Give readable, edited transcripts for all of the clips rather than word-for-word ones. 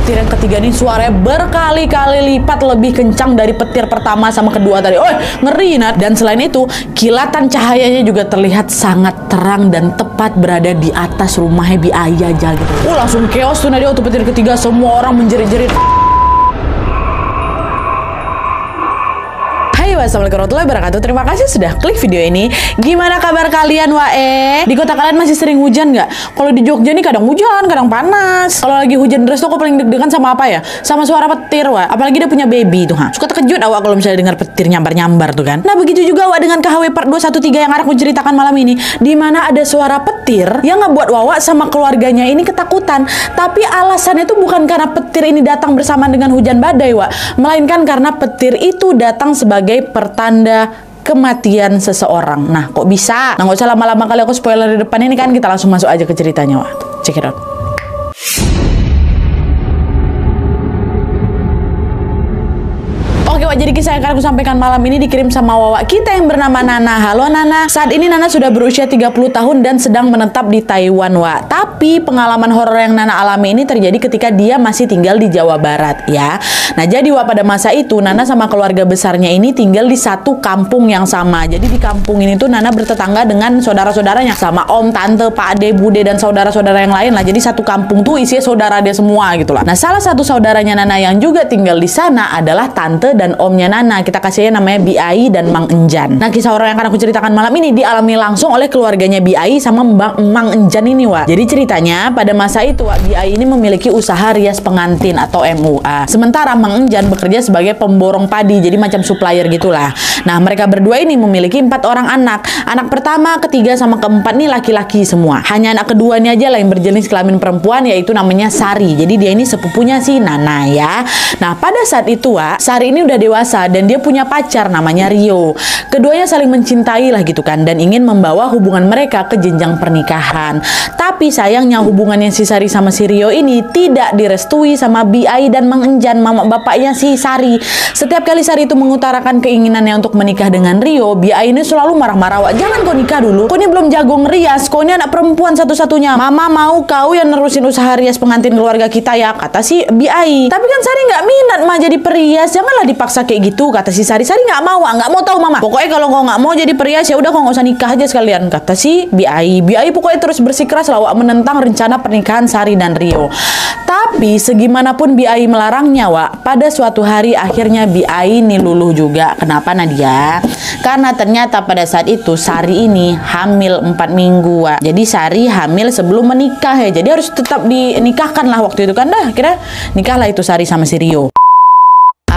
petir yang ketiga ini suaranya berkali-kali lipat lebih kencang dari petir pertama sama kedua tadi. Ngeri, Nat. Dan selain itu, kilatan cahayanya juga terlihat sangat terang dan tepat berada di atas rumahnya Bi-ai aja gitu. Langsung chaos tuh Nadia waktu petir ketiga, semua orang menjerit-jerit. Assalamualaikum warahmatullahi wabarakatuh. Terima kasih sudah klik video ini. Gimana kabar kalian wae? Di kota kalian masih sering hujan nggak? Kalau di Jogja nih kadang hujan, kadang panas. Kalau lagi hujan deras tuh aku paling deg-degan sama apa ya? Sama suara petir wa. Apalagi dia punya baby tuh ha. Suka terkejut awak kalau misalnya dengar petir nyambar-nyambar tuh kan. Nah begitu juga awak dengan KHW part 213 yang aku ceritakan malam ini, di mana ada suara petir yang ngebuat Wawa sama keluarganya ini ketakutan. Tapi alasannya itu bukan karena petir ini datang bersamaan dengan hujan badai wa, melainkan karena petir itu datang sebagai pertanda kematian seseorang. Nah, kok bisa? Nah, nggak usah lama-lama kali aku spoiler di depan ini kan, kita langsung masuk aja ke ceritanya, Wak. Check it out. Oke, Wak, jadi kisah yang akan aku sampaikan malam ini dikirim sama Wawa kita yang bernama Nana. Halo Nana. Saat ini Nana sudah berusia 30 tahun dan sedang menetap di Taiwan, Wak. Tapi pengalaman horor yang Nana alami ini terjadi ketika dia masih tinggal di Jawa Barat, ya. Nah, jadi Wak, pada masa itu Nana sama keluarga besarnya ini tinggal di satu kampung yang sama. Jadi di kampung ini tuh Nana bertetangga dengan saudara-saudaranya, sama om, tante, pak ade, bude, dan saudara-saudara yang lain lah. Jadi satu kampung tuh isinya saudara dia semua gitu lah. Nah, salah satu saudaranya Nana yang juga tinggal di sana adalah tante dan omnya Nana. Kita kasihnya namanya Bi-ai dan Mang Enjan. Nah, kisah horor yang akan aku ceritakan malam ini dialami langsung oleh keluarganya Bi-ai sama Mang Enjan ini, Wak. Jadi ceritanya pada masa itu, Wak, Bi-ai ini memiliki usaha rias pengantin atau MUA. Sementara Mang Enjan bekerja sebagai pemborong padi, jadi macam supplier gitulah. Nah, mereka berdua ini memiliki 4 orang anak. Anak pertama, ketiga, sama keempat nih laki-laki semua. Hanya anak kedua ini aja lah yang berjenis kelamin perempuan, yaitu namanya Sari. Jadi dia ini sepupunya si Nana, ya. Nah, pada saat itu, Wak, Sari ini udah dewasa dan dia punya pacar namanya Rio. Keduanya saling mencintai lah gitu kan, dan ingin membawa hubungan mereka ke jenjang pernikahan. Tapi sayangnya hubungannya si Sari sama si Rio ini tidak direstui sama Bi-ai dan Mang Enjan, mama bapaknya si Sari. Setiap kali Sari itu mengutarakan keinginannya untuk menikah dengan Rio, Bi-ai ini selalu marah-marah, Wak. Jangan kau nikah dulu, kau ini belum jago ngerias, kau ini anak perempuan satu-satunya. Mama mau kau yang nerusin usaha rias pengantin keluarga kita, ya, kata si Bi-ai. Tapi kan Sari nggak minat mah jadi perias, janganlah dipaksa kayak gitu, kata si Sari. Sari nggak mau, nggak mau tahu mama. Pokoknya kalau kau nggak mau jadi perias, ya udah kau nggak usah nikah aja sekalian, kata si Bi-ai. Bi-ai pokoknya terus bersikeras lah, Wak, menentang rencana pernikahan Sari dan Rio. Tapi segimanapun Bi-ai melarangnya, Wak, pada suatu hari akhirnya Bi-ai ini luluh juga. Kenapa, Nadia? Karena ternyata pada saat itu Sari ini hamil 4 minggu, Wak. Jadi Sari hamil sebelum menikah, ya. Jadi harus tetap dinikahkan lah waktu itu kan. Dah, kira nikahlah itu Sari sama si Rio.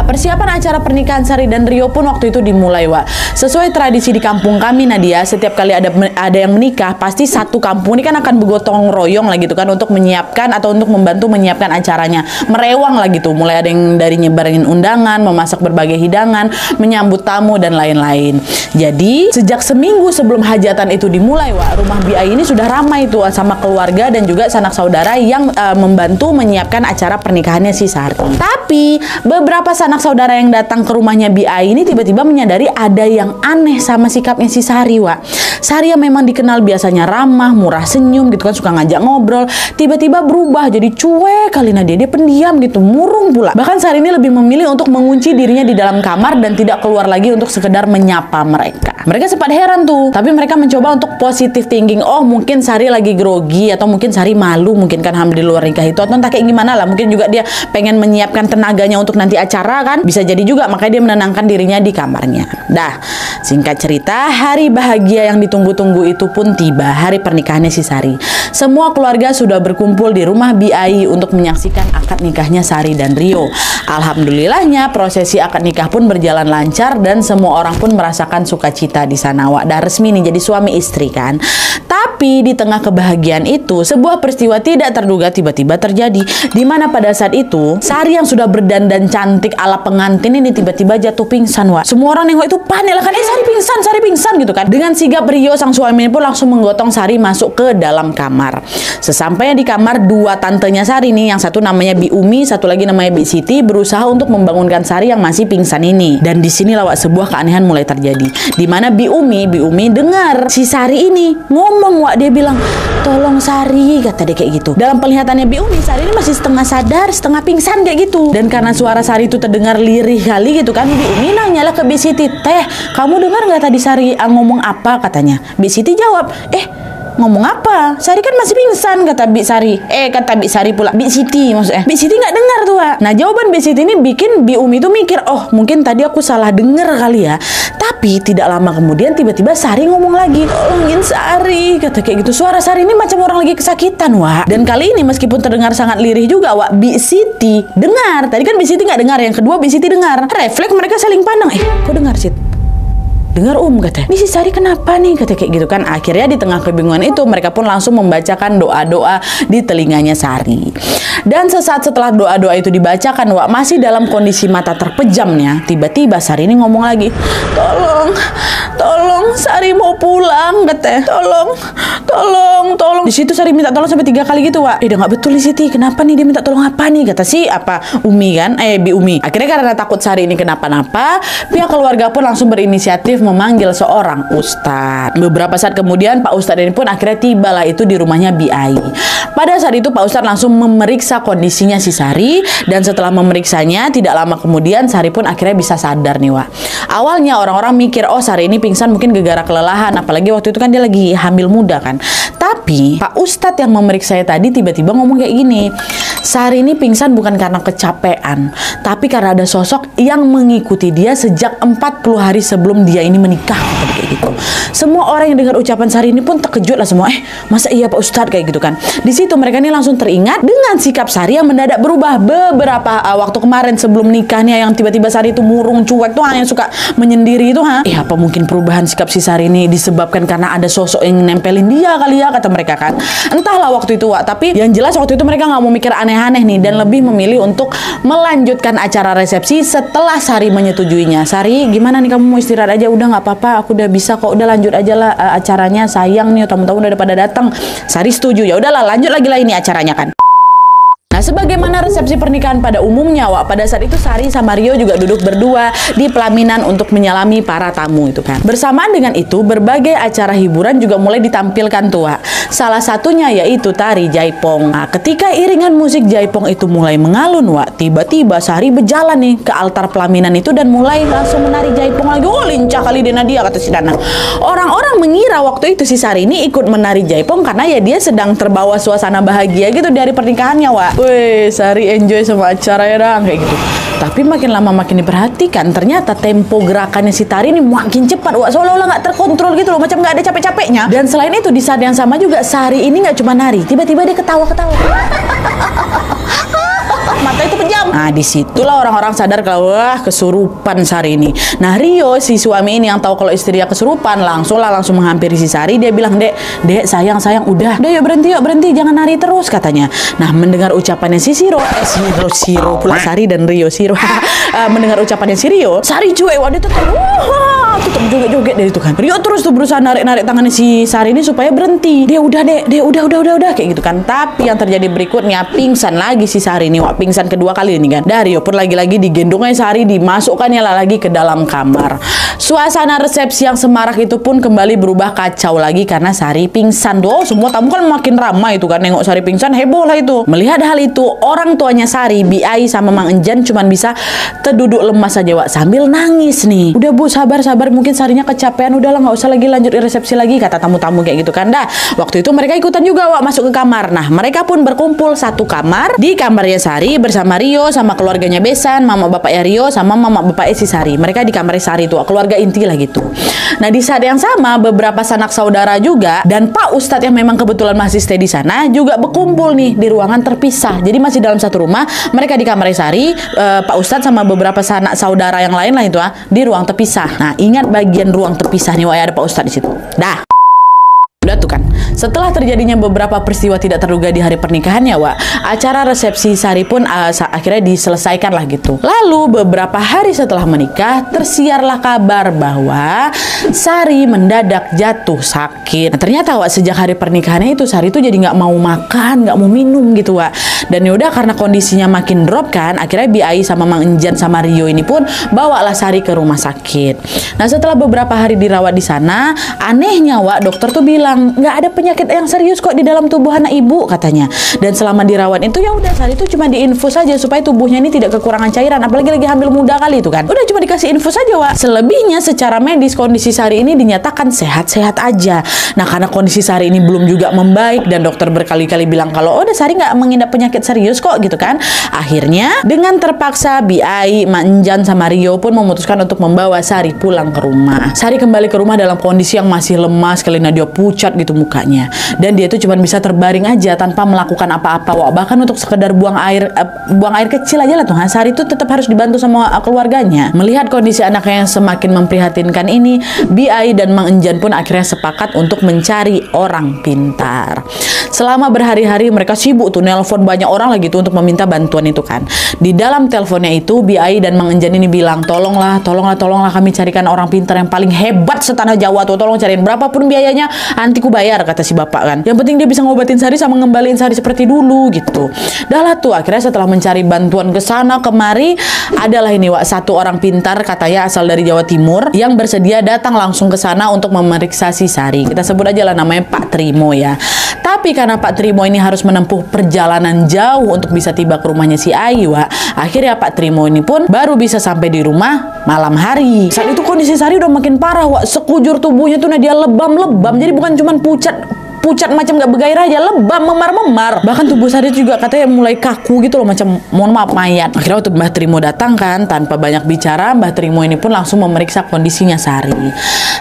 Persiapan acara pernikahan Sari dan Rio pun waktu itu dimulai, Wak. Sesuai tradisi di kampung kami, Nadia, setiap kali ada yang menikah, pasti satu kampung ini kan akan bergotong royong lah gitu kan untuk menyiapkan atau untuk membantu menyiapkan acaranya. Merewang lah gitu, mulai ada yang dari nyebarin undangan, memasak berbagai hidangan, menyambut tamu dan lain-lain. Jadi sejak seminggu sebelum hajatan itu dimulai, Wak, rumah Bi-ai ini sudah ramai tuh sama keluarga dan juga sanak saudara yang membantu menyiapkan acara pernikahannya si Sari. Tapi beberapa sanak saudara yang datang ke rumahnya Bi-ai ini tiba-tiba menyadari ada yang aneh sama sikapnya si Sari, Wak. Sari yang memang dikenal biasanya ramah, murah senyum gitu kan, suka ngajak ngobrol, tiba-tiba berubah jadi cuek kali. Nadia, dia pendiam gitu, murung pula. Bahkan Sari ini lebih memilih untuk mengunci dirinya di dalam kamar dan tidak keluar lagi untuk sekedar menyapa mereka. Mereka sempat heran tuh, tapi mereka mencoba untuk positive thinking. Oh, mungkin Sari lagi grogi, atau mungkin Sari malu, mungkin kan hamil di luar nikah itu, atau entah kayak gimana lah. Mungkin juga dia pengen menyiapkan tenaganya untuk nanti acara kan, bisa jadi juga, makanya dia menenangkan dirinya di kamarnya. Dah, singkat cerita, hari bahagia yang ditunggu-tunggu itu pun tiba, hari pernikahannya si Sari. Semua keluarga sudah berkumpul di rumah Bi-ai untuk menyaksikan akad nikahnya Sari dan Rio. Alhamdulillahnya prosesi akad nikah pun berjalan lancar dan semua orang pun merasakan sukacita di sana, Wak. Dah resmi nih jadi suami istri kan. Tapi di tengah kebahagiaan itu, sebuah peristiwa tidak terduga tiba-tiba terjadi, di mana pada saat itu Sari yang sudah berdandan cantik ala pengantin ini tiba-tiba jatuh pingsan, Wak. Semua orang nengok itu panik lah kan, Sari pingsan gitu kan. Dengan sigap Rio sang suami pun langsung menggotong Sari masuk ke dalam kamar. Sesampainya di kamar, dua tantenya Sari nih, yang satu namanya Bi Umi, satu lagi namanya Bi Siti, berusaha untuk membangunkan Sari yang masih pingsan ini. Dan di sini lah, Wak, sebuah keanehan mulai terjadi, di mana Bi Umi dengar si Sari ini ngomong, Wak, Wak, dia bilang, tolong Sari, kata dia kayak gitu. Dalam penglihatannya Bi Umi, Sari ini masih setengah sadar, setengah pingsan kayak gitu. Dan karena suara Sari itu terdengar lirih kali gitu kan, Bi Umi nanyalah ke Bi Siti, teh, kamu dengar nggak tadi Sari ngomong apa, katanya. Bi Siti jawab, ngomong apa? Sari kan masih pingsan, kata Bi Sari. Kata Bi Sari pula, Bi Siti maksudnya. Bi Siti nggak dengar tuh, Wak. Nah, jawaban Bi Siti ini bikin Bi Umi tuh mikir, oh mungkin tadi aku salah denger kali ya. Tapi tidak lama kemudian tiba-tiba Sari ngomong lagi, tolongin Sari, kata kayak gitu. Suara Sari ini macam orang lagi kesakitan, Wak. Dan kali ini meskipun terdengar sangat lirih juga, Wak, Bi Siti dengar. Tadi kan Bi Siti nggak dengar, yang kedua Bi Siti dengar. Refleks mereka saling pandang. Kok dengar, Sit? Dengar katanya, ini si Sari kenapa nih, kata kayak gitu kan. Akhirnya di tengah kebingungan itu mereka pun langsung membacakan doa-doa di telinganya Sari. Dan sesaat setelah doa-doa itu dibacakan, Wak, masih dalam kondisi mata terpejamnya, tiba-tiba Sari ini ngomong lagi, tolong Sari mau pulang, katanya. Tolong. Di situ Sari minta tolong sampai 3 kali gitu, Wak. Udah nggak betul nih Siti, kenapa nih dia minta tolong apa nih, kata si Umi kan, Bi Umi. Akhirnya karena takut Sari ini kenapa-napa, pihak keluarga pun langsung berinisiatif memanggil seorang ustadz. Beberapa saat kemudian Pak Ustadz ini pun akhirnya tibalah itu di rumahnya Bi Ai. Pada saat itu Pak Ustadz langsung memeriksa kondisinya si Sari, dan setelah memeriksanya tidak lama kemudian Sari pun akhirnya bisa sadar nih, Wak. Awalnya orang-orang mikir, oh Sari ini pingsan mungkin gara-gara kelelahan, apalagi waktu itu kan dia lagi hamil muda kan. Tapi Pak Ustadz yang memeriksanya tadi tiba-tiba ngomong kayak gini, Sari ini pingsan bukan karena kecapean, tapi karena ada sosok yang mengikuti dia sejak 40 hari sebelum dia ini menikah, kayak gitu. Semua orang yang dengar ucapan Sari ini pun terkejut lah semua. Masa iya Pak Ustadz, kayak gitu kan. Di situ mereka ini langsung teringat dengan sikap Sari yang mendadak berubah beberapa waktu kemarin sebelum nikahnya, yang tiba-tiba Sari itu murung, cuek tuh, yang suka menyendiri itu. Apa mungkin perubahan sikap si Sari ini disebabkan karena ada sosok yang nempelin dia kali ya, kata mereka kan. Entahlah waktu itu, Wak. Tapi yang jelas waktu itu mereka nggak mau mikir aneh-aneh nih, dan lebih memilih untuk melanjutkan acara resepsi setelah Sari menyetujuinya. Sari, gimana nih, kamu mau istirahat aja? Udah nggak apa-apa, aku udah bisa kok, udah lanjut aja lah acaranya, sayang nih tamu-tamu udah pada datang. Sari setuju, ya udahlah lanjut lagi lah ini acaranya kan. Nah, sebagaimana resepsi pernikahan pada umumnya, Wak, pada saat itu Sari sama Rio juga duduk berdua di pelaminan untuk menyalami para tamu itu kan. Bersamaan dengan itu, berbagai acara hiburan juga mulai ditampilkan tuh, Wak. Salah satunya yaitu tari jaipong. Nah, ketika iringan musik jaipong itu mulai mengalun, Wak, tiba-tiba Sari berjalan nih ke altar pelaminan itu dan mulai langsung menari jaipong lagi. Oh, lincah kali Dena dia, kata si Dana. Orang-orang mengira waktu itu si Sari ini ikut menari jaipong karena ya dia sedang terbawa suasana bahagia gitu dari pernikahannya, Wak. Wih, Sari enjoy sama acaranya dong, kayak gitu. Tapi makin lama makin diperhatikan, ternyata tempo gerakannya si Tari ini makin cepat, Wak, seolah-olah nggak terkontrol gitu loh, macam nggak ada capek-capeknya. Dan selain itu di saat yang sama juga Sari ini nggak cuma nari, tiba-tiba dia ketawa-ketawa. Mata itu pejam. Nah, disitulah orang-orang sadar kalau wah kesurupan Sari ini. Nah, Rio si suami ini yang tahu kalau istrinya kesurupan langsung menghampiri si Sari. Dia bilang, dek sayang udah yuk berhenti jangan nari terus, katanya. Nah, mendengar ucapannya si Siro pula Sari dan Rio Siro. Mendengar ucapannya si Rio, Sari cuek, dia tetap joget-joget dari itu kan. Rio terus tuh berusaha narik tangannya si Sari ini supaya berhenti. Dia udah kayak gitu kan. Tapi yang terjadi berikutnya, pingsan lagi si Sari ini, Wak, pingsan kedua kali ini kan. Rio pun lagi-lagi digendongnya Sari, dimasukkannya lagi ke dalam kamar. Suasana resepsi yang semarak itu pun kembali berubah kacau lagi karena Sari pingsan. Tuh, semua tamu kan makin ramai itu kan, nengok Sari pingsan, heboh lah itu. Melihat hal itu, orang tuanya Sari, Bi Ai sama Mang Enjan cuman bisa terduduk lemas saja, Wak, sambil nangis nih. Udah Bu, sabar, mungkin Sarinya kecapean, udahlah nggak usah lagi lanjut resepsi lagi, kata tamu-tamu kayak gitu kan. Dah, waktu itu mereka ikutan juga, Wak, masuk ke kamar. Nah, mereka pun berkumpul satu kamar. Di kamarnya Sari bersama Rio sama keluarganya Besan, mama bapaknya Rio sama mama bapaknya si Sari. Mereka di kamarnya Sari tuh, keluarga inti lah gitu. Nah, di saat yang sama beberapa sanak saudara juga dan Pak Ustadz yang memang kebetulan masih stay di sana juga berkumpul nih di ruangan terpisah. Jadi masih dalam satu rumah, mereka di kamarnya Sari, Pak Ustadz sama beberapa sanak saudara yang lain lah itu di ruang terpisah. Nah, ingat bagian ruang terpisah nih, Wak, ada Pak Ustadz di situ. Dah. Udah tuh kan. Setelah terjadinya beberapa peristiwa tidak terduga di hari pernikahannya, Wak, acara resepsi Sari pun akhirnya diselesaikan lah gitu. Lalu beberapa hari setelah menikah, tersiarlah kabar bahwa Sari mendadak jatuh sakit. Nah, ternyata, Wak, sejak hari pernikahannya itu Sari tuh jadi nggak mau makan, nggak mau minum gitu, Wak. Dan yaudah karena kondisinya makin drop kan, akhirnya Bi Ai sama Mang Enjan sama Rio ini pun bawalah Sari ke rumah sakit. Nah, setelah beberapa hari dirawat di sana, anehnya, Wak, dokter tuh bilang nggak ada penyakit penyakit yang serius kok di dalam tubuh anak ibu katanya. Dan selama dirawat itu ya udah Sari itu cuma diinfus saja supaya tubuhnya ini tidak kekurangan cairan, apalagi lagi hamil muda kali itu kan. Udah cuma dikasih infus saja, Wak. Selebihnya secara medis kondisi Sari ini dinyatakan sehat-sehat aja. Nah, karena kondisi Sari ini belum juga membaik dan dokter berkali-kali bilang kalau udah Sari nggak mengidap penyakit serius kok gitu kan. Akhirnya dengan terpaksa Biai, Mak Enjan sama Rio pun memutuskan untuk membawa Sari pulang ke rumah. Sari kembali ke rumah dalam kondisi yang masih lemas, kelina dia pucat gitu mukanya. Dan dia itu cuma bisa terbaring aja tanpa melakukan apa-apa, Wak. Bahkan untuk sekedar buang air kecil aja lah tuh. Sari itu tetap harus dibantu sama keluarganya. Melihat kondisi anaknya yang semakin memprihatinkan ini, Biai dan Mang Enjan pun akhirnya sepakat untuk mencari orang pintar. Selama berhari-hari mereka sibuk tuh nelpon banyak orang lagi tuh untuk meminta bantuan itu kan. Di dalam teleponnya itu Biai dan Mang Enjan ini bilang, tolonglah kami carikan orang pintar yang paling hebat setanah Jawa tuh. Tolong cariin, berapapun biayanya nanti ku bayar, kata si bapak kan. Yang penting dia bisa ngobatin Sari sama ngembaliin Sari seperti dulu gitu. Dah lah tuh akhirnya setelah mencari bantuan ke sana kemari, adalah ini, Wak, satu orang pintar katanya asal dari Jawa Timur yang bersedia datang langsung ke sana untuk memeriksa si Sari. Kita sebut aja lah namanya Pak Trimo ya. Tapi karena Pak Trimo ini harus menempuh perjalanan jauh untuk bisa tiba ke rumahnya si Ayu, Wak, akhirnya Pak Trimo ini pun baru bisa sampai di rumah malam hari. Saat itu kondisi Sari udah makin parah, Wak. Sekujur tubuhnya tuh dia lebam-lebam. Jadi bukan cuma pucat macam gak bergairah aja, lebam, memar-memar. Bahkan tubuh Sari juga katanya mulai kaku gitu loh, macam mohon maaf mayat. Akhirnya waktu Mbah Trimo datang kan, tanpa banyak bicara, Mbah Trimo ini pun langsung memeriksa kondisinya Sari.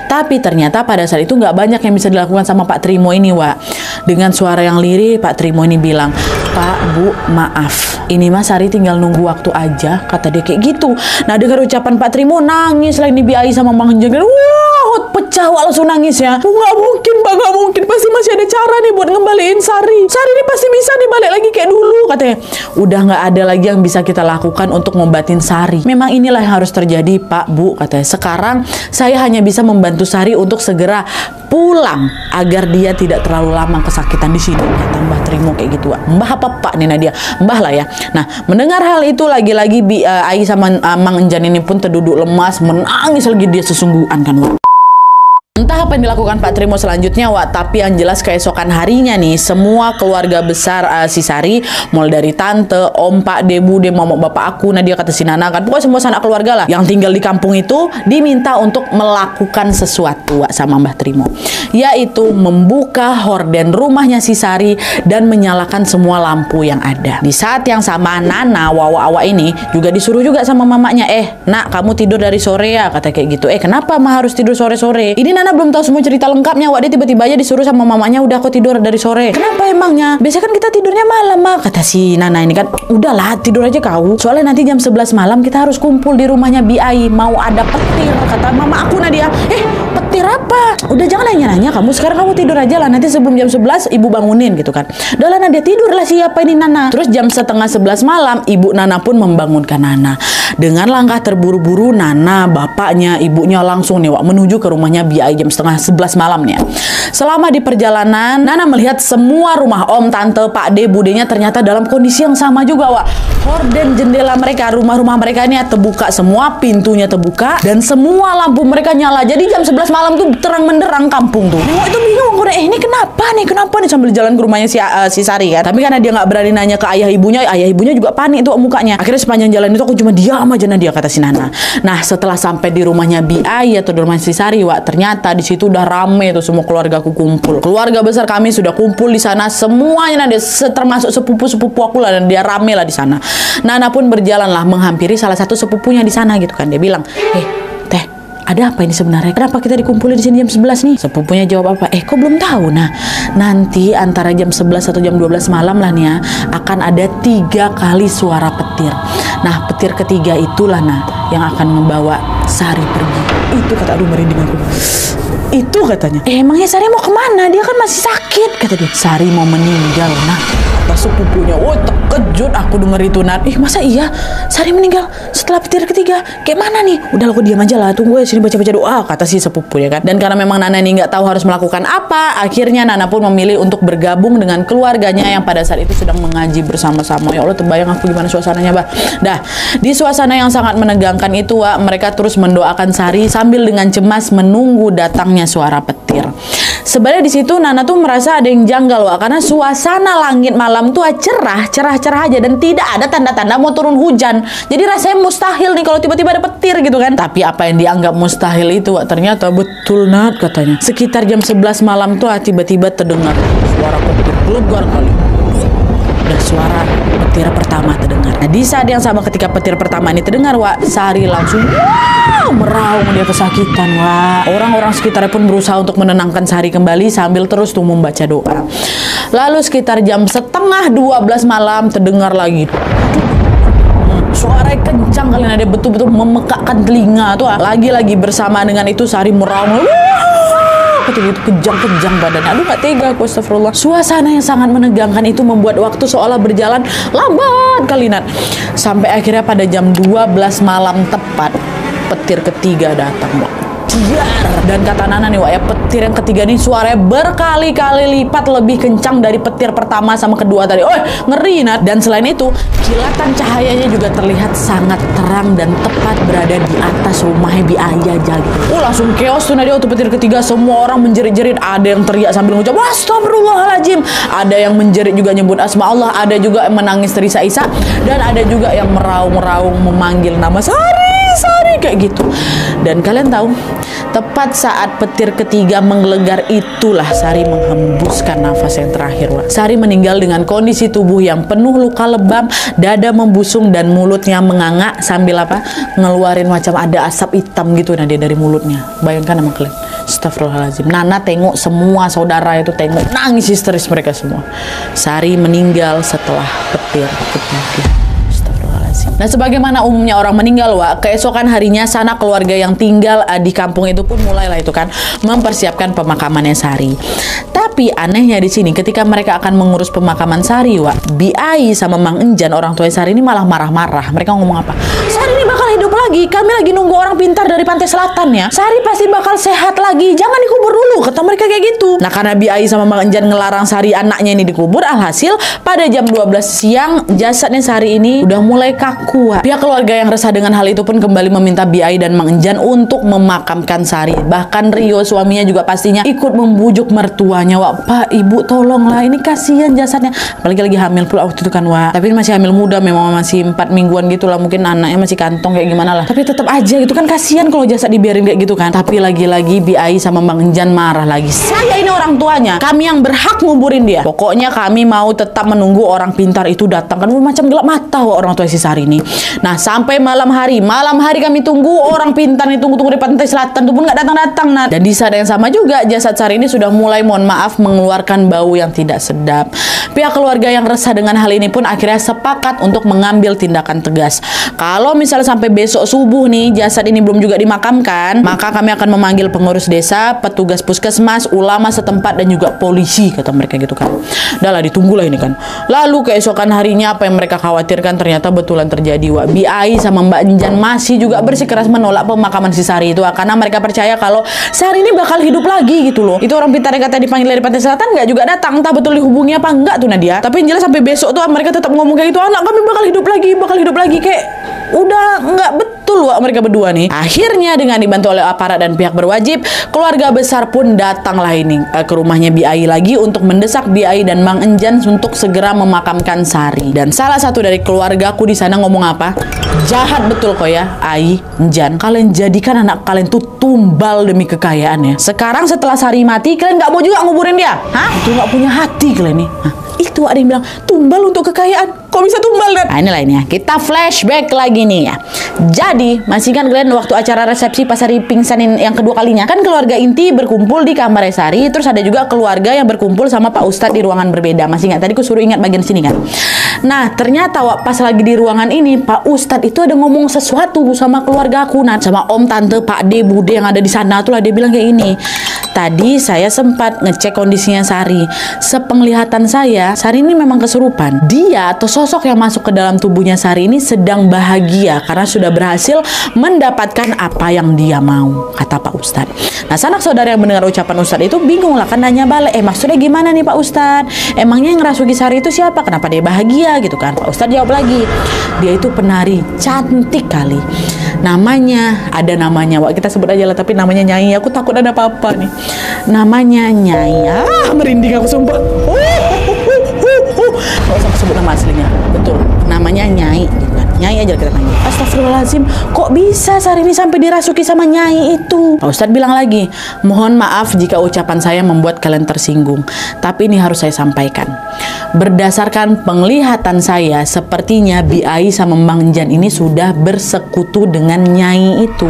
Tapi ternyata pada saat itu nggak banyak yang bisa dilakukan sama Pak Trimo ini, Wak. Dengan suara yang lirih, Pak Trimo ini bilang, Pak, Bu, maaf. Ini Mas Sari tinggal nunggu waktu aja, kata dia kayak gitu. Nah, dengar ucapan Pak Trimo, nangis lah ini Biai sama Mang Enjan. Wah, pecah, Wak, langsung nangis ya. Nggak mungkin, Bang, nggak mungkin. Pasti masih ada cara nih buat ngembaliin Sari. Sari ini pasti bisa nih balik lagi kayak dulu, katanya. Udah nggak ada lagi yang bisa kita lakukan untuk ngobatin Sari. Memang inilah yang harus terjadi, Pak, Bu, katanya. Sekarang saya hanya bisa membantu Sari untuk segera pulang agar dia tidak terlalu lama kesakitan di sini. Kata Mbah Trimo kayak gitu, Wak. Mbah apa Pak nih Nadia? Mbah lah ya. Nah, mendengar hal itu lagi-lagi Ai sama Mang Enjan ini pun terduduk lemas, menangis lagi dia sesungguhan kan, Wak. Entah apa yang dilakukan Pak Trimo selanjutnya, Wak, tapi yang jelas keesokan harinya nih, semua keluarga besar si Sari, mulai dari tante, om, pak, debu, mama, bapak aku, Nadia, kata si Nana kan, pokoknya semua sanak keluarga lah yang tinggal di kampung itu diminta untuk melakukan sesuatu, Wak, sama Mbah Trimo, yaitu membuka horden rumahnya si Sari dan menyalakan semua lampu yang ada. Di saat yang sama Nana, Wawa ini juga disuruh juga sama mamanya, nak, kamu tidur dari sore ya, kata kayak gitu. Kenapa mah harus tidur sore-sore? Ini Nana belum tahu semua cerita lengkapnya, Wak. Dia tiba-tiba aja disuruh sama mamanya, udah aku tidur dari sore. Kenapa emangnya? Biasanya kan kita tidurnya malam, Mak, kata si Nana ini kan. Udahlah, tidur aja kau. Soalnya nanti jam 11 malam kita harus kumpul di rumahnya Biai. Mau ada petir, kata mama aku Nadia. Petir apa? Udah jangan nanya-nanya kamu. Sekarang kamu tidur aja lah. Nanti sebelum jam 11 ibu bangunin gitu kan. Udah lah Nadia, tidurlah, siapa ini Nana. Terus jam setengah 11 malam ibu Nana pun membangunkan Nana. Dengan langkah terburu-buru Nana, bapaknya, ibunya langsung nih, Wak, menuju ke rumahnya Biai jam setengah 11 malamnya. Selama di perjalanan, Nana melihat semua rumah om, tante, pak de, budenya ternyata dalam kondisi yang sama juga, Wak. Horden jendela mereka, rumah-rumah mereka ini terbuka semua, pintunya terbuka, dan semua lampu mereka nyala. Jadi jam 11 malam tuh terang menderang kampung tuh. Nengok itu bingung, ini kenapa nih sambil jalan ke rumahnya si Sari kan. Tapi karena dia nggak berani nanya ke ayah ibunya juga panik tuh mukanya. Akhirnya sepanjang jalan itu aku cuma diam aja Nadia, kata si Nana. Nah, setelah sampai di rumahnya Biai atau di rumah si Sari, Wak, ternyata di situ udah rame tuh semua keluarga aku kumpul. Keluarga besar kami sudah kumpul di sana semuanya, Nadia, termasuk sepupu-sepupu aku lah, dan dia rame lah di sana. Nana pun berjalan lah menghampiri salah satu sepupunya di sana gitu kan. Dia bilang, teh, ada apa ini sebenarnya? Kenapa kita dikumpulin di sini jam 11 nih? Sepupunya jawab apa? Kok belum tahu? Nah, nanti antara jam 11 atau jam 12 malam lah nih ya, akan ada 3 kali suara petir. Nah, petir ketiga itulah yang akan membawa Sari pergi. Itu kata, aduh merinding aku. Itu katanya. Emangnya Sari mau kemana? Dia kan masih sakit, kata dia. Sari mau meninggal. Nah, kata sepupunya, terkejut aku denger itu, Nat. Masa iya Sari meninggal setelah petir ketiga? Kayak mana nih? Udah aku diam aja lah, tunggu ya sini baca-baca doa, kata si sepupunya kan. Dan karena memang Nana ini nggak tahu harus melakukan apa, akhirnya Nana pun memilih untuk bergabung dengan keluarganya yang pada saat itu sedang mengaji bersama-sama. Ya Allah, terbayang aku gimana suasananya, Bah. Dah, di suasana yang sangat menegangkan itu, Wak, mereka terus mendoakan Sari sambil dengan cemas menunggu datangnya suara petir. Sebenarnya di situ Nana tuh merasa ada yang janggal, Wak, karena suasana langit malam tuh cerah aja dan tidak ada tanda-tanda mau turun hujan. Jadi rasanya mustahil nih kalau tiba-tiba ada petir gitu kan. Tapi apa yang dianggap mustahil itu, Wak, ternyata betul, Nat, katanya. Sekitar jam 11 malam tuh tiba-tiba terdengar suara petir gelegar kali. Dan suara petir pertama terdengar. Nah, di saat yang sama ketika petir pertama ini terdengar, Wak, Sari langsung meraung, dia kesakitan, Wak. Orang-orang sekitarnya pun berusaha untuk menenangkan Sari kembali sambil terus tuh membaca doa. Lalu sekitar jam setengah 12 malam terdengar lagi suara kencang kali, ada betul-betul memekakkan telinga tuh. Lagi-lagi bersama dengan itu Sari meraung. Begitu kejang-kejang badannya. Aduh, gak tega aku, astagfirullah. Suasana yang sangat menegangkan itu membuat waktu seolah berjalan lambat kali, Nat. Sampai akhirnya pada jam 12 malam tepat petir ketiga datang, Wak. Dan kata Nana nih, Wak, ya, petir yang ketiga nih suaranya berkali-kali lipat lebih kencang dari petir pertama sama kedua tadi. Ngeri, Nat. Dan selain itu, kilatan cahayanya juga terlihat sangat terang dan tepat berada di atas rumahnya Biaya aja gitu. Langsung chaos tuh Nadia waktu petir ketiga. Semua orang menjerit-jerit. Ada yang teriak sambil ngucap astagfirullahaladzim. Ada yang menjerit juga nyebut asma Allah. Ada juga yang menangis terisak-isak. Dan ada juga yang meraung-raung memanggil nama Sari kayak gitu. Dan kalian tahu, tepat saat petir ketiga menggelegar itulah Sari menghembuskan nafas yang terakhir, Wak. Sari meninggal dengan kondisi tubuh yang penuh luka lebam, dada membusung dan mulutnya menganga sambil ngeluarin macam ada asap hitam gitu dia dari mulutnya. Bayangkan sama kalian. Astagfirullahaladzim. Nana tengok, semua saudara itu tengok, nangis histeris mereka semua. Sari meninggal setelah petir ketiga. Nah, sebagaimana umumnya orang meninggal, Wak, keesokan harinya sanak keluarga yang tinggal di kampung itu pun mulailah itu kan mempersiapkan pemakamannya Sari. Tapi anehnya di sini ketika mereka akan mengurus pemakaman Sari, Wak, Biai sama Mang Enjan, orang tua Sari ini malah marah-marah. Mereka ngomong apa? Sari ini bakal hidup lagi. Kami lagi nunggu orang pintar dari pantai selatan ya. Sari pasti bakal sehat lagi. Jangan dikubur dulu, kata mereka kayak gitu. Nah, karena Biai sama Mang Enjan ngelarang Sari anaknya ini dikubur, alhasil pada jam 12 siang jasadnya Sari ini udah mulai kaku. Pihak keluarga yang resah dengan hal itu pun kembali meminta Biai dan Mang Enjan untuk memakamkan Sari. Bahkan Rio suaminya juga pastinya ikut membujuk mertuanya, Wak, Pak, Ibu tolonglah, ini kasihan jasadnya. Apalagi lagi hamil pula waktu itu kan, Wak. Tapi masih hamil muda, memang masih 4 mingguan gitu lah, mungkin anaknya masih kantong kayak gimana lah. Tapi tetap aja gitu kan, kasihan kalau jasad dibiarin kayak gitu kan. Tapi lagi-lagi Biai sama Mang Enjan marah lagi. Saya ini orang tuanya, kami yang berhak nguburin dia. Pokoknya kami mau tetap menunggu orang pintar itu datang. Kan macam gelap mata, Wak, orang tua si Sari ini. Nah, sampai malam hari kami tunggu orang pintar nih, tunggu di pantai selatan tuh pun nggak datang-datang, Nat. Dan di saat yang sama juga jasad Sari ini sudah mulai, mohon maaf, mengeluarkan bau yang tidak sedap. Pihak keluarga yang resah dengan hal ini pun akhirnya sepakat untuk mengambil tindakan tegas. Kalau misalnya sampai besok subuh nih jasad ini belum juga dimakamkan, maka kami akan memanggil pengurus desa, petugas puskesmas, ulama setempat dan juga polisi, kata mereka gitu kan. Udah lah, ditunggulah ini kan. Lalu keesokan harinya apa yang mereka khawatirkan ternyata betulan terjadi, Wak. Biai sama Mbak Enjan masih juga bersikeras menolak pemakaman si Sari itu, karena mereka percaya kalau Sari ini bakal hidup lagi gitu loh. Itu orang pintar yang katanya dipanggil dari pantai selatan nggak juga datang, entah betul dihubungi apa enggak tuh Nadia. Tapi yang jelas sampai besok tuh mereka tetap ngomong kayak gitu, anak kami bakal hidup lagi, kayak udah nggak betul, Wak, mereka berdua nih. Akhirnya dengan dibantu oleh aparat dan pihak berwajib, keluarga besar pun datanglah ini ke rumahnya Biai lagi untuk mendesak Biai dan Mang Enjan untuk segera memakamkan Sari. Dan salah satu dari keluargaku di sana ngomong apa? Jahat betul kok ya, Ai, Enjan. Kalian jadikan anak kalian tuh tumbal demi kekayaan ya. Sekarang setelah Sari mati, kalian nggak mau juga nguburin dia? Hah? Itu nggak punya hati kalian nih. Hah? Itu ada yang bilang tumbal untuk kekayaan. Kok bisa tumbal, kan? Nah, inilah ini ya. Kita flashback lagi nih ya. Jadi, masih kan kalian waktu acara resepsi pas Sari pingsanin yang kedua kalinya, kan keluarga inti berkumpul di kamar Sari, terus ada juga keluarga yang berkumpul sama Pak Ustadz di ruangan berbeda. Masih nggak? Tadi aku suruh ingat bagian sini kan. Nah, ternyata pas lagi di ruangan ini, Pak Ustadz itu ada ngomong sesuatu sama keluarga aku, nah, sama om, tante, Pak D, Bude yang ada di sana tuh lah, dia bilang kayak ini. Tadi saya sempat ngecek kondisinya Sari. Sepenglihatan saya, Sari ini memang kesurupan. Dia atau sosok yang masuk ke dalam tubuhnya Sari ini sedang bahagia karena sudah berhasil mendapatkan apa yang dia mau, kata Pak Ustadz. Nah, sanak saudara yang mendengar ucapan Ustadz itu bingung lah kan, nanya balik, maksudnya gimana nih Pak Ustadz? Emangnya yang ngerasuki Sari itu siapa? Kenapa dia bahagia gitu kan? Pak Ustadz jawab lagi, dia itu penari cantik kali. Namanya, ada namanya, Wak, kita sebut aja lah, tapi namanya Nyai. Aku takut ada apa-apa nih. Namanya Nyai. Merinding aku sumpah. Gak usah sebut nama aslinya. Betul, namanya Nyai. Nyai aja kita panggil. Astagfirullahaladzim, kok bisa Sari ini sampai dirasuki sama Nyai itu? Pak Ustadz bilang lagi, mohon maaf jika ucapan saya membuat kalian tersinggung, tapi ini harus saya sampaikan. Berdasarkan penglihatan saya, sepertinya Bi Ai sama Mang Jan ini sudah bersekutu dengan Nyai itu.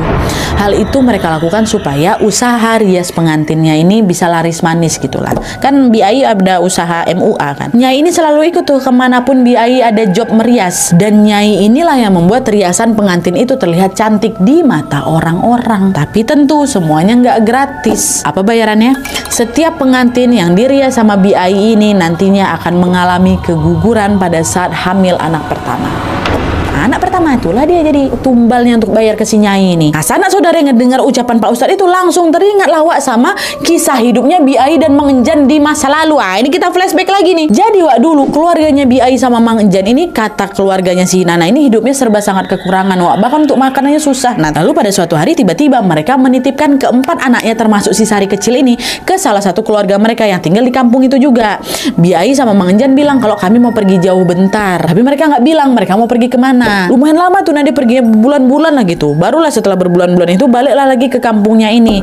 Hal itu mereka lakukan supaya usaha rias pengantinnya ini bisa laris manis gitulah. Kan Bi Ai ada usaha MUA kan. Nyai ini selalu ikut tuh kemanapun Bi Ai ada job merias, dan Nyai inilah yang membuat riasan pengantin itu terlihat cantik di mata orang-orang. Tapi tentu semuanya nggak gratis. Apa bayarannya? Setiap pengantin yang dirias sama Bi Ai ini nantinya akan mengalami keguguran pada saat hamil anak pertama. Anak pertama itulah dia jadi tumbalnya untuk bayar ke si Nyai ini. Nah, sanak saudara yang ngedengar ucapan Pak Ustadz itu langsung teringat Wak sama kisah hidupnya Bi Ai dan Mang Enjan di masa lalu. Ini kita flashback lagi nih. Jadi Wak, dulu keluarganya Bi Ai sama Mang Enjan ini, kata keluarganya si Nana ini, hidupnya serba sangat kekurangan, Wak. Bahkan untuk makanannya susah. Nah, lalu pada suatu hari tiba-tiba mereka menitipkan keempat anaknya termasuk si Sari kecil ini ke salah satu keluarga mereka yang tinggal di kampung itu juga. Bi Ai sama Mang Enjan bilang kalau kami mau pergi jauh bentar. Tapi mereka nggak bilang mereka mau pergi kemana. Lumayan lama tuh, nanti pergi bulan-bulan lah gitu. Barulah setelah berbulan-bulan itu baliklah lagi ke kampungnya ini.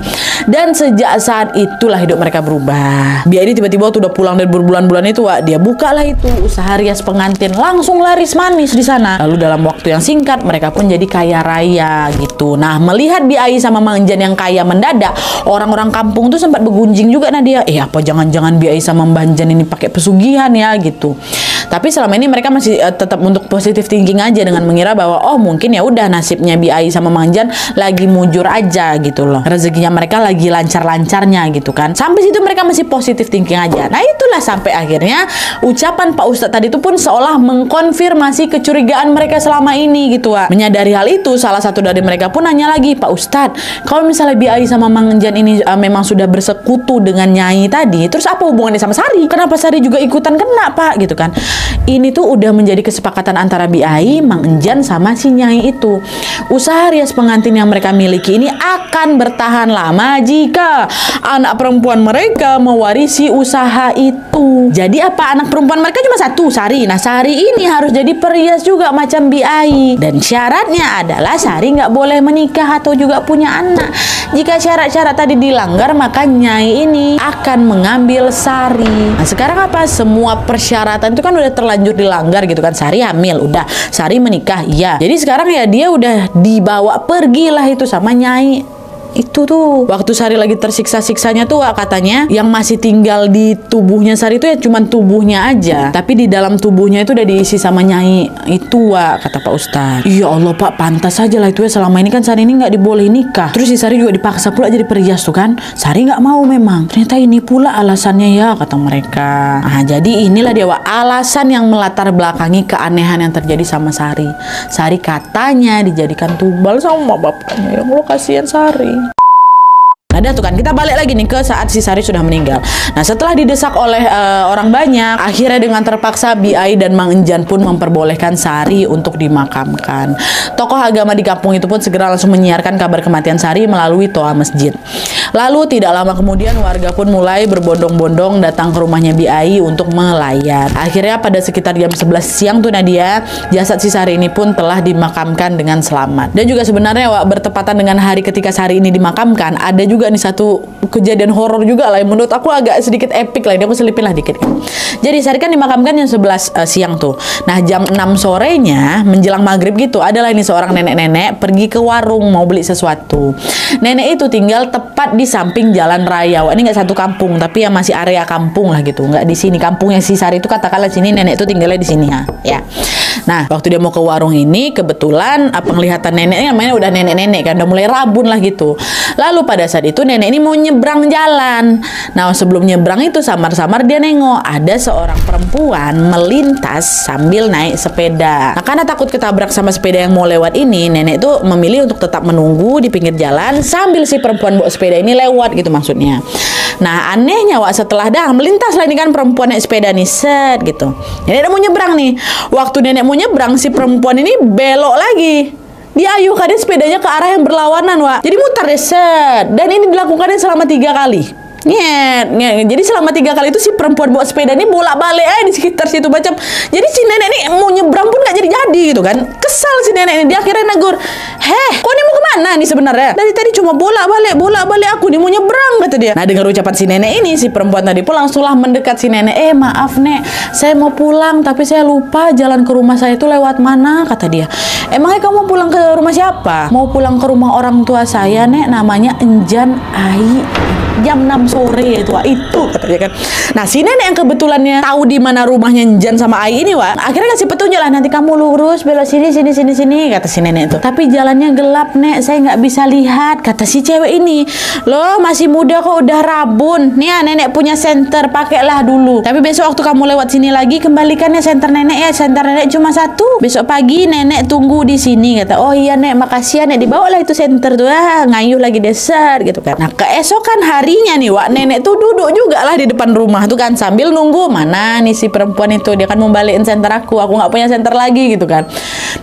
Dan sejak saat itulah hidup mereka berubah. Bi Ai tiba-tiba tuh udah pulang dari berbulan-bulan itu, Wak, dia bukalah itu usaha rias pengantin, langsung laris manis di sana. Lalu dalam waktu yang singkat mereka pun jadi kaya raya gitu. Nah, melihat Bi Ai sama Mang Enjan yang kaya mendadak, orang-orang kampung tuh sempat bergunjing juga. Nah, dia, apa jangan-jangan Bi Ai sama Mbah Enjan ini pakai pesugihan ya gitu. Tapi selama ini mereka masih tetap untuk positive thinking aja, dengan mengira bahwa oh mungkin ya udah nasibnya Bi Ai sama Mang Jan lagi mujur aja gitu loh. Rezekinya mereka lagi lancar-lancarnya gitu kan. Sampai situ mereka masih positive thinking aja. Nah, itulah sampai akhirnya ucapan Pak Ustadz tadi itu pun seolah mengkonfirmasi kecurigaan mereka selama ini gitu, Wak. Menyadari hal itu, salah satu dari mereka pun nanya lagi, Pak Ustadz, kalau misalnya Bi Ai sama Mang Jan ini memang sudah bersekutu dengan Nyai tadi, terus apa hubungannya sama Sari? Kenapa Sari juga ikutan kena, Pak? Gitu kan. Ini tuh udah menjadi kesepakatan antara Bi Ai, Mang Enjan sama si Nyai itu. Usaha rias pengantin yang mereka miliki ini akan bertahan lama jika anak perempuan mereka mewarisi usaha itu. Jadi apa, anak perempuan mereka cuma satu, Sari. Nah, Sari ini harus jadi perias juga macam Bi Ai. Dan syaratnya adalah Sari nggak boleh menikah atau juga punya anak. Jika syarat-syarat tadi dilanggar, maka Nyai ini akan mengambil Sari. Nah, sekarang apa? Semua persyaratan itu kan udah terlanjur dilanggar gitu kan. Sari hamil, udah. Sari menikah, iya. Jadi sekarang ya dia udah dibawa pergilah itu sama Nyai. Itu tuh waktu Sari lagi tersiksa-siksanya tuh, Wak, katanya yang masih tinggal di tubuhnya Sari itu ya cuman tubuhnya aja, tapi di dalam tubuhnya itu udah diisi sama Nyai itu, Wak, kata Pak Ustadz. Iya Allah, Pak, pantas aja lah itu ya, selama ini kan Sari ini nggak dibolehin nikah, terus si Sari juga dipaksa pula jadi perias tuh kan. Sari nggak mau memang, ternyata ini pula alasannya ya, kata mereka. Nah, jadi inilah dia, Wak, alasan yang melatar belakangi keanehan yang terjadi sama Sari. Sari katanya dijadikan tumbal sama bapaknya. Ya Allah, kasihan Sari. Ada tuh kan, kita balik lagi nih ke saat si Sari sudah meninggal. Nah, setelah didesak oleh orang banyak, akhirnya dengan terpaksa Bi Ai dan Mang Enjan pun memperbolehkan Sari untuk dimakamkan. Tokoh agama di kampung itu pun segera langsung menyiarkan kabar kematian Sari melalui toa masjid. Lalu tidak lama kemudian warga pun mulai berbondong-bondong datang ke rumahnya Bi Ai untuk melayat. Akhirnya pada sekitar jam 11 siang tuh Nadia, jasad si Sari ini pun telah dimakamkan dengan selamat. Dan juga sebenarnya, Wak, bertepatan dengan hari ketika Sari ini dimakamkan, ada juga nih satu kejadian horor juga lah yang menurut aku agak sedikit epic lah. Ini aku selipin lah dikit kan. Jadi Sari kan dimakamkan jam 11 siang tuh. Nah, jam 6 sorenya menjelang maghrib gitu, adalah ini seorang nenek-nenek pergi ke warung mau beli sesuatu. Nenek itu tinggal tepat di samping jalan raya. Wah, ini nggak satu kampung, tapi ya masih area kampung lah gitu. Nggak di sini kampungnya si Sari itu, katakanlah sini, nenek itu tinggalnya di sini ya. Nah, waktu dia mau ke warung ini, kebetulan penglihatan neneknya namanya udah nenek-nenek kan, udah mulai rabun lah gitu. Lalu pada saat itu nenek ini mau nyebrang jalan. Nah, sebelum nyebrang itu samar-samar dia nengok ada seorang perempuan melintas sambil naik sepeda. Nah, karena takut ketabrak sama sepeda yang mau lewat ini, nenek itu memilih untuk tetap menunggu di pinggir jalan sambil si perempuan bawa sepeda ini lewat gitu maksudnya. Nah anehnya Wak, setelah dah melintas lah ini kan perempuan naik sepeda nih, set gitu. Nenek mau nyebrang nih. Waktu nenek mau nyebrang, si perempuan ini belok lagi. Dia ayuhkan sepedanya ke arah yang berlawanan Wak. Jadi mutar deh, set. Dan ini dilakukannya selama 3 kali. Nyet. Jadi selama 3 kali itu si perempuan bawa sepeda ini bolak-balik aja di sekitar situ macam. Jadi si nenek ini mau nyebrang pun nggak jadi gitu kan. Kesal si nenek ini. Dia akhirnya negur, kok ini mau kemana nih sebenarnya? Dari tadi cuma bolak-balik aku nih mau nyebrang, kata dia. Nah dengar ucapan si nenek ini, si perempuan tadi pun langsunglah mendekat si nenek. Maaf nek, saya mau pulang tapi saya lupa jalan ke rumah saya itu lewat mana, kata dia. Emangnya kamu mau pulang ke rumah siapa? Mau pulang ke rumah orang tua saya nek, namanya Enjan Ai. Jam 6 sore itu katanya kan. Nah si nenek yang kebetulannya tahu di mana rumahnya Enjan sama Ai ini Wak, akhirnya kasih petunjuk lah, nanti kamu lurus belok sini kata si nenek itu. Tapi jalannya gelap nek, saya nggak bisa lihat, kata si cewek ini. Loh masih muda kok udah rabun nih ya, nenek punya senter, pakailah dulu. Tapi besok waktu kamu lewat sini lagi kembalikannya senter nenek ya, senter nenek cuma 1. Besok pagi nenek tunggu di sini, kata. Oh iya nek, makasih ya nek, dibawalah itu senter tuh. Ngayuh lagi desert gitu kan. Nah keesokan harinya nih Wak, nenek tuh duduk juga lah di depan rumah tuh kan, sambil nunggu mana nih si perempuan itu, dia kan mau balikin senter aku nggak punya senter lagi gitu kan.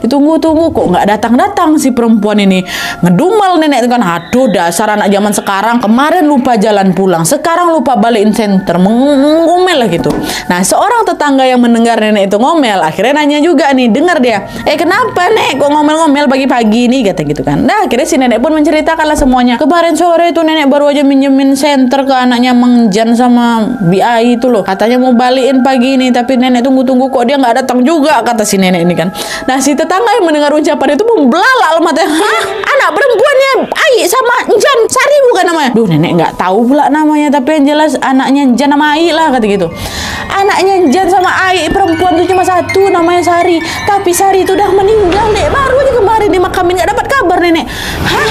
Ditunggu-tunggu kok nggak datang-datang si perempuan ini. Ngedumel nenek itu kan, aduh dasar anak zaman sekarang, kemarin lupa jalan pulang, sekarang lupa balikin senter, ngomel lah gitu. Nah seorang tetangga yang mendengar nenek itu ngomel, akhirnya nanya juga nih, dengar dia, kenapa nek kok ngomel-ngomel pagi-pagi nih, kata gitu kan. Nah akhirnya si nenek pun menceritakan lah semuanya. Kemarin sore itu nenek baru aja minjemin senter ke anaknya Mang Enjan sama Bi Ai itu loh, katanya mau balikin pagi ini, tapi nenek tunggu-tunggu kok dia nggak datang juga, kata si nenek ini kan. Nah si tetangga yang mendengar ucapan itu membelalak matanya. Anak perempuannya Ai sama Enjan, Sari bukan namanya? Duh nenek nggak tahu pula namanya, tapi yang jelas anaknya Enjan sama Ai lah, kata gitu. Anaknya Enjan sama Ai perempuan itu cuma 1, namanya Sari, tapi Sari itu udah meninggal nek, baru aja kemarin dimakamin, nggak dapat kabar nenek.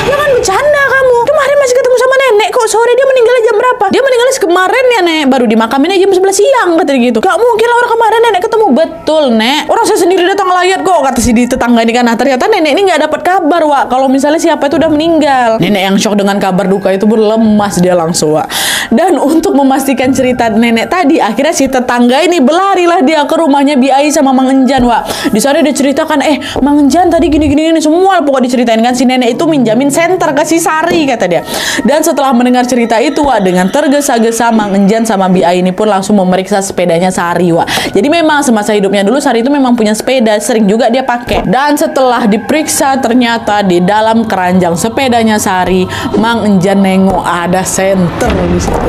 Jangan bercanda kamu, kemarin masih ketemu sama nenek kok, sore dia meninggal jam berapa? Dia meninggal kemarin ya nek, baru dimakaminnya jam 11 siang, kata gitu. Gak mungkin lah orang kemarin nenek ketemu. Betul nek, orang saya sendiri datang layat kok, kata si di tetangga ini kan. Nah ternyata nenek ini nggak dapat kabar Wak, kalau misalnya siapa itu udah meninggal. Nenek yang shock dengan kabar duka itu pun lemas dia langsung Wak. Dan untuk memastikan cerita nenek tadi, akhirnya si tetangga ini berlarilah dia ke rumahnya Bi Ai sama Mang Enjan Wak. Di sana dia ceritakan, Mang Enjan tadi gini-gini semua pokoknya diceritain kan. Si nenek itu minjamin senter ke si Sari, kata dia. Dan setelah mendengar cerita itu Wak, dengan tergesa-gesa Mang Enjan sama Bi Ai ini pun langsung memeriksa sepedanya Sari Wak. Jadi memang semasa hidupnya dulu Sari itu memang punya sepeda, sering juga dia pakai. Dan setelah diperiksa ternyata di dalam keranjang sepedanya Sari, Mang Enjan nengok ada senter di situ.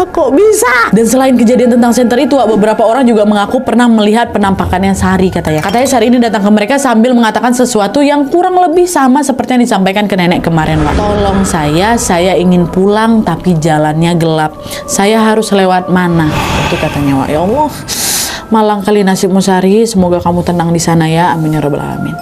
Kok bisa? Dan selain kejadian tentang senter itu, beberapa orang juga mengaku pernah melihat penampakannya Sari, katanya. Katanya Sari ini datang ke mereka sambil mengatakan sesuatu yang kurang lebih sama seperti yang disampaikan ke nenek kemarin, Wak. Tolong saya ingin pulang tapi jalannya gelap. Saya harus lewat mana? Itu katanya, Wak. Ya Allah, malang kali nasibmu Sari. Semoga kamu tenang di sana ya. Amin ya rabbal alamin.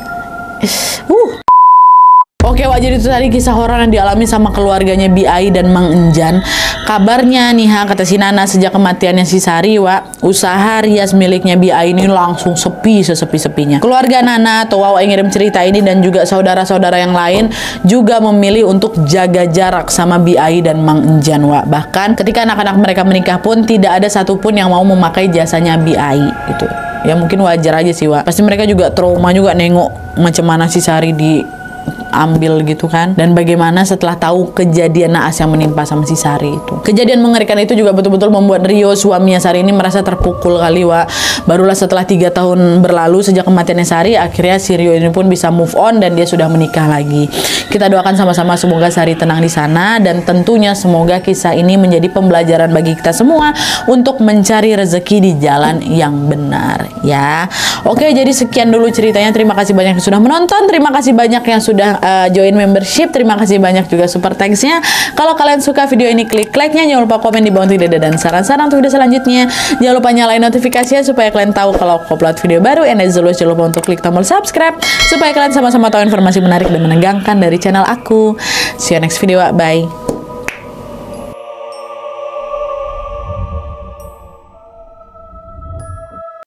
Oke Wak, jadi itu tadi kisah horor yang dialami sama keluarganya Bi Ai dan Mang Enjan. Kabarnya nih kata si Nana, sejak kematiannya si Sari Wak, usaha rias miliknya Bi Ai ini langsung sepi sesepi-sepinya. Keluarga Nana atau Wawa yang ngirim cerita ini dan juga saudara-saudara yang lain juga memilih untuk jaga jarak sama Bi Ai dan Mang Enjan Wak. Bahkan ketika anak-anak mereka menikah pun tidak ada satupun yang mau memakai jasanya Bi Ai gitu. Ya mungkin wajar aja sih Wak. Pasti mereka juga trauma juga nengok macam mana si Sari diambil gitu kan, dan bagaimana setelah tahu kejadian naas yang menimpa sama si Sari itu. Kejadian mengerikan itu juga betul-betul membuat Rio, suaminya Sari ini, merasa terpukul kali Wak. Barulah setelah 3 tahun berlalu sejak kematiannya Sari, akhirnya si Rio ini pun bisa move on dan dia sudah menikah lagi. Kita doakan sama-sama semoga Sari tenang di sana, dan tentunya semoga kisah ini menjadi pembelajaran bagi kita semua untuk mencari rezeki di jalan yang benar ya. Oke, jadi sekian dulu ceritanya. Terima kasih banyak yang sudah menonton, terima kasih banyak yang sudah join membership, terima kasih banyak juga super thanks-nya. Kalau kalian suka video ini, klik like-nya, jangan lupa komen di bawah tidak ada dan saran-saran untuk video selanjutnya. Jangan lupa nyalain notifikasinya supaya kalian tahu kalau aku upload video baru, and as always jangan lupa untuk klik tombol subscribe supaya kalian sama-sama tahu informasi menarik dan menegangkan dari channel aku. See you next video, bye.